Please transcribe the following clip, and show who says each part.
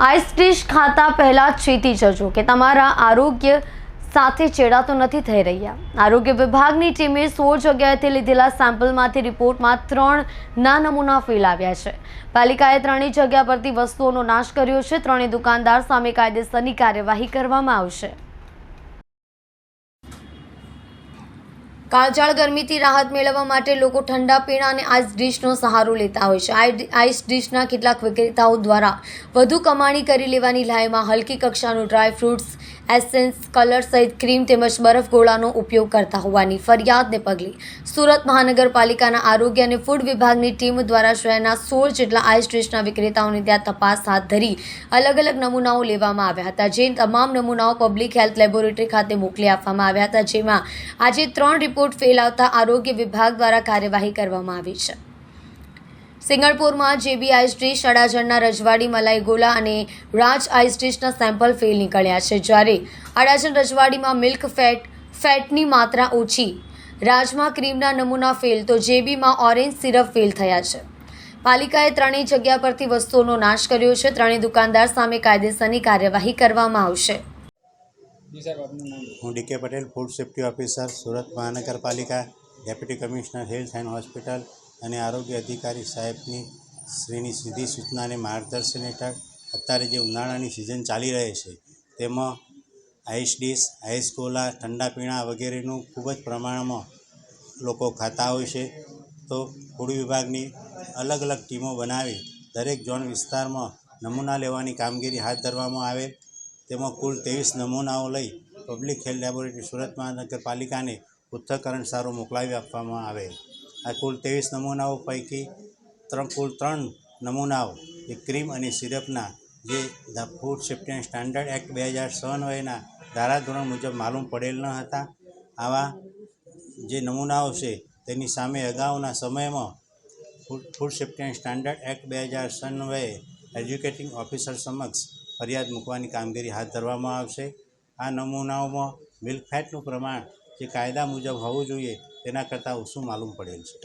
Speaker 1: Ice dish ખાતા પહેલા ચેતી જજો કે તમારા આરોગ્ય સાથે ચેડા તો નથી થઈ રહ્યા। આરોગ્ય વિભાગની ટીમે 16 જગ્યાએથી લીધેલા સેમ્પલમાંથી રિપોર્ટમાં 3ના નમૂના ફેલ આવ્યા છે। પાલિકાએ 3 જગ્યા પરથી વસ્તુઓનો નાશ કર્યો છે। 3 દુકાનદાર સામે કાયદેસરની કાર્યવાહી કરવામાં આવશે। કાળઝાળ ગરમીથી રાહત મેળવવા માટે લોકો ઠંડા પીણા અને આઈસ ડિશનો સહારો લેતા હોય છે। આઈસ ડિશના કેટલાક વિક્રેતાઓ દ્વારા વધુ કમાણી કરી લેવાની લાઈમાં હલકી કક્ષાનું ડ્રાય ફ્રૂટ્સ, એસેન્સ, કલર સહિત ક્રીમ તેમજ બરફ ગોળાનો ઉપયોગ કરતા હોવાની ફરિયાદને પગલે સુરત મહાનગરપાલિકાના આરોગ્ય અને ફૂડ વિભાગની ટીમ દ્વારા શહેરના 16 જેટલા આઈસ ડિશના વિક્રેતાઓની ત્યાં તપાસ હાથ ધરી અલગ અલગ નમૂનાઓ લેવામાં આવ્યા હતા। જે તમામ નમૂનાઓ પબ્લિક હેલ્થ લેબોરેટરી ખાતે મોકલી આપવામાં આવ્યા હતા, જેમાં આજે 3 રિપોર્ટ ફેલ આવતા આરોગ્ય વિભાગ દ્વારા કાર્યવાહી કરવામાં આવી છે। સિંગણપુરમાં જેબી આઈસ ડિશ, અડાજણના રજવાડી મલાઈ ગોલા અને રાજ આઈસ ડિશના સેમ્પલ ફેલ નીકળ્યા છે, જ્યારે અડાજણ રજવાડીમાં મિલ્ક ફેટની માત્રા ઓછી, રાજમાં ક્રીમના નમૂના ફેલ તો જેબીમાં ઓરેન્જ સિરપ ફેલ થયા છે। પાલિકાએ 3 જગ્યા પરથી વસ્તુઓનો નાશ કર્યો છે। 3 દુકાનદાર સામે કાયદેસરની કાર્યવાહી કરવામાં આવશે।
Speaker 2: હું DK Patel, food safety officer, Surat મહાનગરપાલિકા, deputy commissioner health and hospital અને આરોગ્ય અધિકારી સાહેબની શ્રીની સીધી સૂચના અને માર્ગદર્શન હેઠળ અત્યારે જે ઉનાળાની સિઝન ચાલી રહી છે તેમાં આઈસ ડીશ, આઈસ ગોલા, ઠંડા પીણા વગેરેનું ખૂબ જ પ્રમાણમાં લોકો ખાતા હોય છે। તો ફૂડ વિભાગની અલગ અલગ ટીમો બનાવી દરેક ઝોન વિસ્તારમાં નમૂના લેવાની કામગીરી હાથ ધરવામાં આવેલ। તેમાં કુલ 23 નમૂનાઓ લઈ પબ્લિક હેલ્થ લેબોરેટરી સુરત મહાનગરપાલિકાને પૃથ્થકરણ સારો મોકલાવી આપવામાં આવેલ। આ કુલ 23 નમૂનાઓ પૈકી કુલ 3 નમૂનાઓ એ ક્રીમ અને સિરપના જે the food safety and standard act 2006 અન્વયના ધારાધોરણ મુજબ માલુમ પડેલ ન હતા। આવા જે નમૂનાઓ છે તેની સામે અગાઉના સમયમાં food safety and standard act 2006 અન્વયે એજ્યુકેટિંગ ઓફિસર સમક્ષ ફરિયાદ મૂકવાની કામગીરી હાથ ધરવામાં આવશે। આ નમૂનાઓમાં મિલ્ક ફેટનું પ્રમાણ જે કાયદા મુજબ હોવું જોઈએ તેના કરતાં ઓછું માલુમ પડેલ છે।